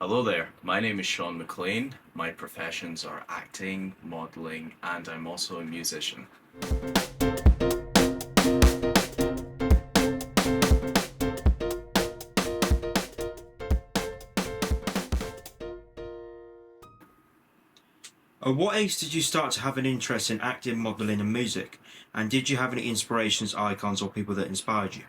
Hello there, my name is Sean McLean. My professions are acting, modeling, and I'm also a musician. At what age did you start to have an interest in acting, modelling, and music? And did you have any inspirations, icons, or people that inspired you?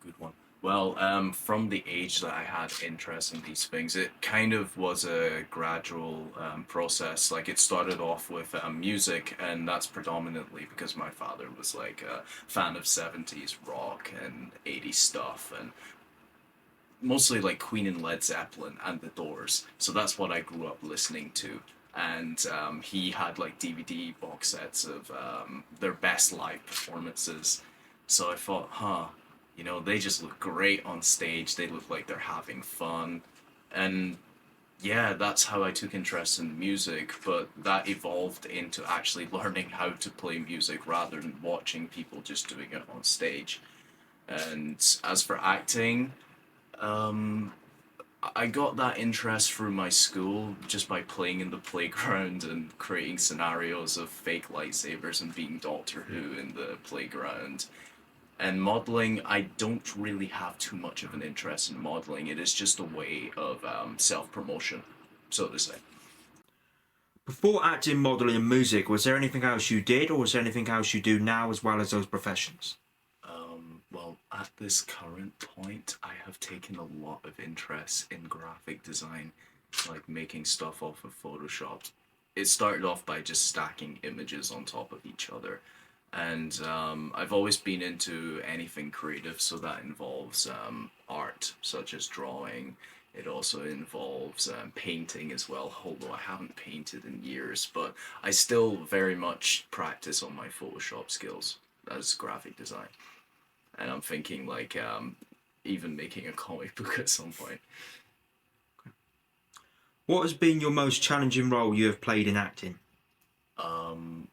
Good one. Well, from the age that I had interest in these things, it kind of was a gradual process. Like it started off with music, and that's predominantly because my father was like a fan of 70s rock and 80s stuff, and mostly like Queen and Led Zeppelin and The Doors. So that's what I grew up listening to. And he had like DVD box sets of their best live performances. So I thought, they just look great on stage. They look like they're having fun. And yeah, that's how I took interest in music, but that evolved into actually learning how to play music rather than watching people just doing it on stage. And as for acting, um, I got that interest through my school just by playing in the playground and creating scenarios of fake lightsabers and being Doctor Who in the playground. And modeling, I don't really have too much of an interest in modeling. It is just a way of self promotion, so to say. Before acting, modelling, and music, was there anything else you did, or was there anything else you do now as well as those professions? Well, at this current point, I have taken a lot of interest in graphic design, like making stuff off of Photoshop. It started off by just stacking images on top of each other. And I've always been into anything creative, so that involves art, such as drawing. It also involves painting as well, although I haven't painted in years, but I still very much practice on my Photoshop skills as graphic design. And I'm thinking like even making a comic book at some point. What has been your most challenging role you have played in acting? Um,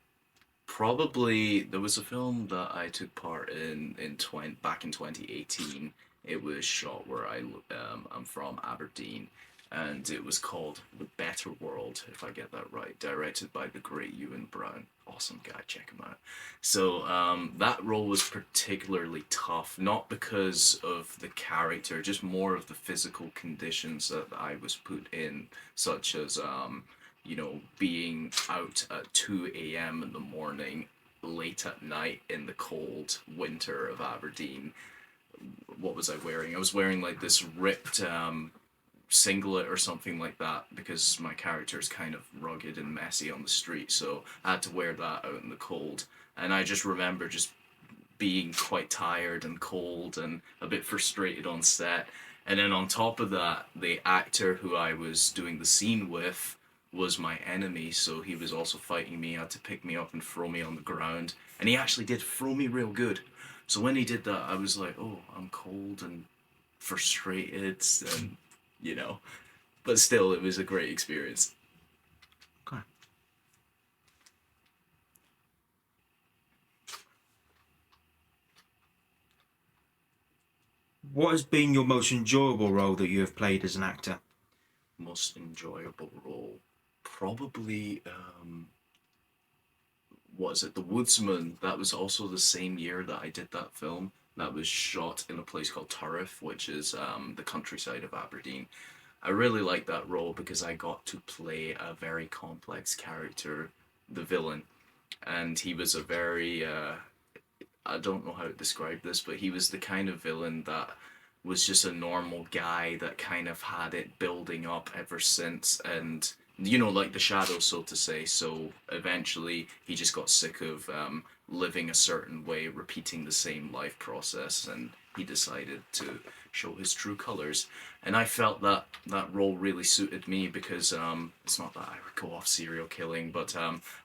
Probably there was a film that I took part in back in 2018. It was shot where I'm from Aberdeen, and it was called The Better World, if I get that right. Directed by the great Ewan Brown. Awesome guy, check him out. So that role was particularly tough, not because of the character, just more of the physical conditions that I was put in, such as being out at 2 a.m. in the morning, late at night in the cold winter of Aberdeen. What was I wearing? I was wearing like this ripped singlet or something like that because my character is kind of rugged and messy on the street, so I had to wear that out in the cold. And I just remember just being quite tired and cold and a bit frustrated on set. And then on top of that, the actor who I was doing the scene with was my enemy, so he was also fighting me, had to pick me up and throw me on the ground. And he actually did throw me real good. So when he did that, I was like, oh, I'm cold and frustrated, and you know, but still, it was a great experience. Okay. What has been your most enjoyable role that you have played as an actor? Most enjoyable role, probably what is it, The Woodsman. That was also the same year that I did that film. That was shot in a place called Turriff, which is the countryside of Aberdeen. I really liked that role because I got to play a very complex character, the villain, and he was a very I don't know how to describe this, but he was the kind of villain that was just a normal guy that kind of had it building up ever since, and like the shadow, so to say. So eventually he just got sick of living a certain way, repeating the same life process, and he decided to show his true colors. And I felt that that role really suited me because it's not that I would go off serial killing, but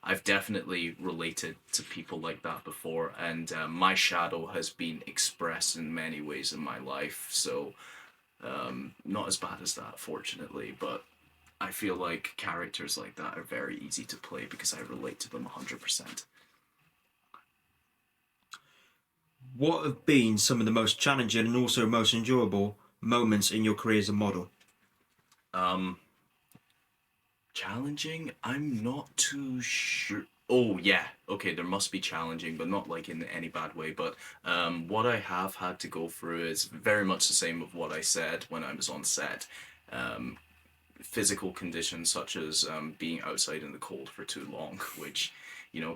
I've definitely related to people like that before, and my shadow has been expressed in many ways in my life. So not as bad as that, fortunately, but I feel like characters like that are very easy to play because I relate to them 100%. What have been some of the most challenging and also most enjoyable moments in your career as a model? Um, Challenging? I'm not too sure. Oh yeah, okay. There must be challenging, but not like in any bad way. But what I have had to go through is very much the same of what I said when I was on set. Um, Physical conditions such as being outside in the cold for too long, which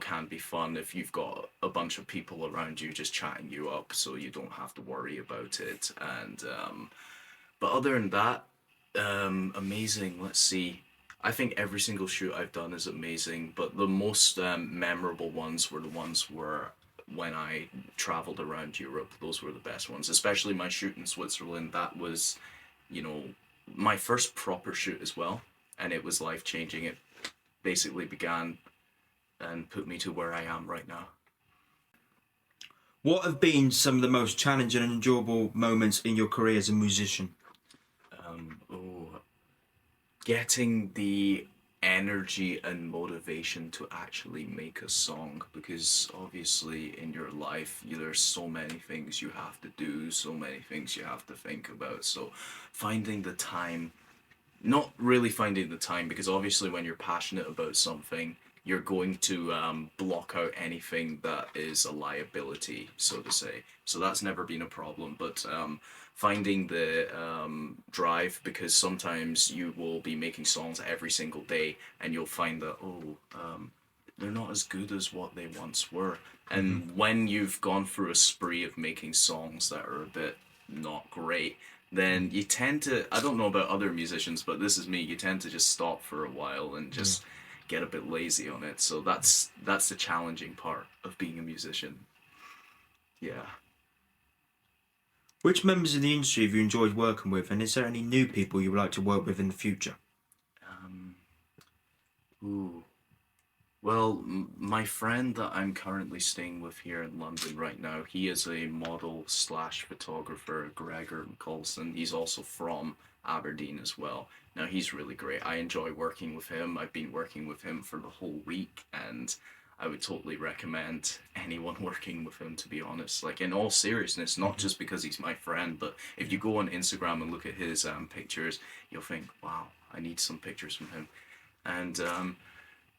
can be fun if you've got a bunch of people around you just chatting you up, so you don't have to worry about it. And but other than that, amazing. Let's see. I think every single shoot I've done is amazing, but the most memorable ones were the ones where when I traveled around Europe, those were the best ones. Especially my shoot in Switzerland. That was, you know, my first proper shoot as well, and it was life changing. It basically began and put me to where I am right now. What have been some of the most challenging and enjoyable moments in your career as a musician? Oh, getting the energy and motivation to actually make a song, because obviously in your life there's so many things you have to do, so many things you have to think about, so finding the time, not really finding the time, because obviously when you're passionate about something you're going to block out anything that is a liability, so to say. So that's never been a problem, but finding the drive, because sometimes you will be making songs every single day and you'll find that, they're not as good as what they once were. And when you've gone through a spree of making songs that are a bit not great, then you tend to, I don't know about other musicians, but this is me, you tend to just stop for a while and just get a bit lazy on it. So that's the challenging part of being a musician. Yeah. Which members of the industry have you enjoyed working with, and is there any new people you would like to work with in the future? Um, ooh. Well, my friend that I'm currently staying with here in London right now, he is a model slash photographer, Gregor Colson. He's also from Aberdeen as well. Now, he's really great. I enjoy working with him. I've been working with him for the whole week, and I would totally recommend anyone working with him, to be honest. Like, in all seriousness, not just because he's my friend, but if you go on Instagram and look at his pictures, you'll think, wow, I need some pictures from him. And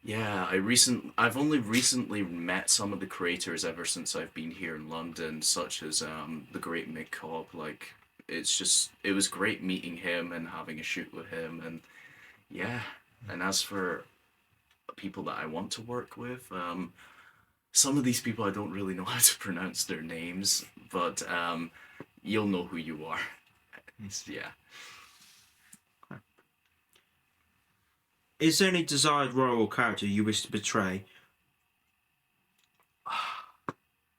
yeah, I've only recently met some of the creators ever since I've been here in London, such as the great Mick Cobb. Like, it was great meeting him and having a shoot with him, and yeah. And as for people that I want to work with, some of these people I don't really know how to pronounce their names, but you'll know who you are. Yeah. Is there any desired role or character you wish to portray?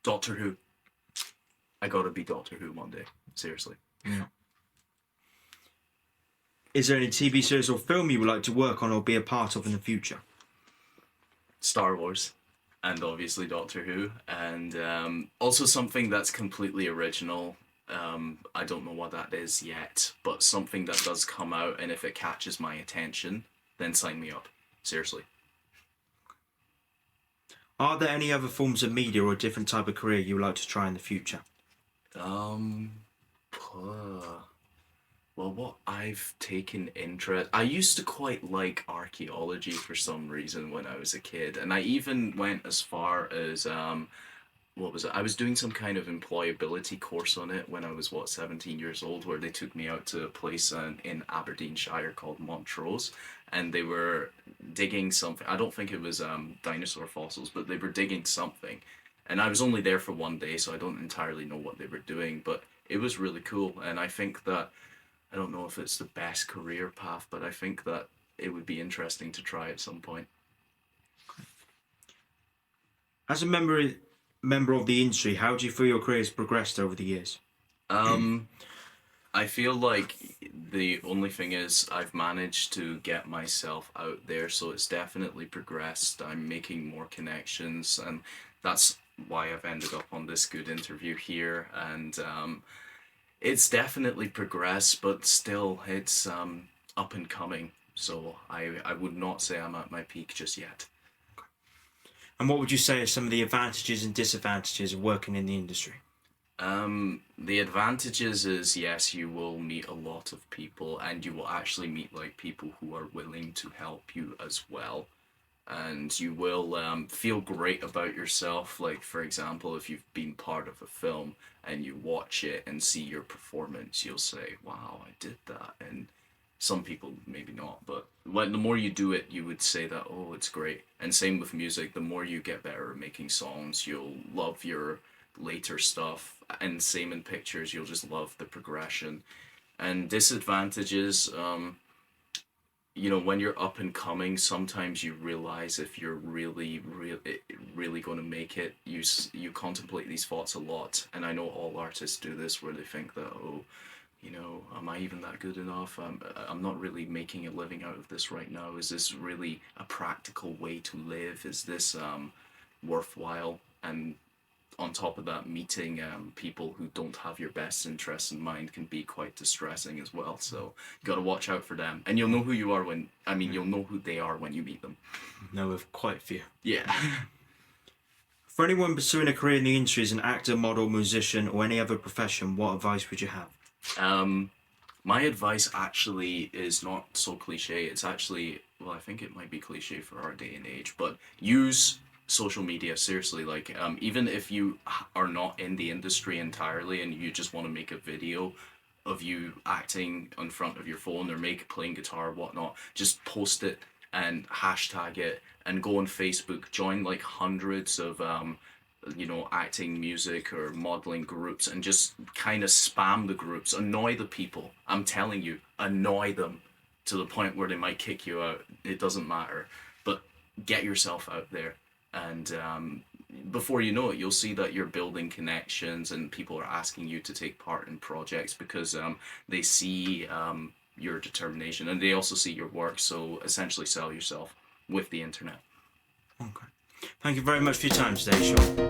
Doctor Who. I gotta be Doctor Who one day. Seriously. Yeah. Is there any TV series or film you would like to work on or be a part of in the future? Star Wars, and obviously Doctor Who, and also something that's completely original. I don't know what that is yet, but something that does come out, and if it catches my attention, then sign me up. Seriously. Are there any other forms of media or a different type of career you would like to try in the future? Well, what I've taken interest, I used to quite like archaeology for some reason when I was a kid, and I even went as far as what was it? I was doing some kind of employability course on it when I was 17 years old, where they took me out to a place in Aberdeenshire called Montrose, and they were digging something. I don't think it was dinosaur fossils, but they were digging something, and I was only there for one day, so I don't entirely know what they were doing, but it was really cool, and I think that I don't know if it's the best career path, but I think that it would be interesting to try at some point. As a member of the industry, how do you feel your career has progressed over the years? I feel like the only thing is I've managed to get myself out there, so it's definitely progressed. I'm making more connections, and that's why I've ended up on this good interview here. And it's definitely progressed, but still, it's up and coming. So I would not say I'm at my peak just yet. And what would you say are some of the advantages and disadvantages of working in the industry? The advantages is yes, you will meet a lot of people, and you will actually meet like people who are willing to help you as well. And you will feel great about yourself. Like, for example, if you've been part of a film and you watch it and see your performance, you'll say, wow, I did that. And some people maybe not, but when the more you do it, you would say that, oh, it's great. And same with music, the more you get better at making songs, you'll love your later stuff. And same in pictures, you'll just love the progression. And disadvantages, when you're up and coming, sometimes you realize if you're really going to make it. You contemplate these thoughts a lot, and I know all artists do this, where they think that, oh, am I even that good enough? I'm not really making a living out of this right now. Is this really a practical way to live? Is this worthwhile? And on top of that, meeting people who don't have your best interests in mind can be quite distressing as well. So you got to watch out for them, and you'll know who you are you'll know who they are when you meet them. Know of quite a few. Yeah. For anyone pursuing a career in the industry as an actor, model, musician, or any other profession, what advice would you have? My advice actually is not so cliche. It's actually, well, I think it might be cliche for our day and age, but use social media seriously. Like, even if you are not in the industry entirely and you just want to make a video of you acting in front of your phone or playing guitar or whatnot, just post it and hashtag it and go on Facebook, join like hundreds of acting, music, or modeling groups, and just kind of spam the groups, annoy the people. I'm telling you, annoy them to the point where they might kick you out. It doesn't matter, but get yourself out there, and before you know it, you'll see that you're building connections, and people are asking you to take part in projects because they see your determination, and they also see your work. So essentially, sell yourself with the internet. Okay. Thank you very much for your time today, Sean.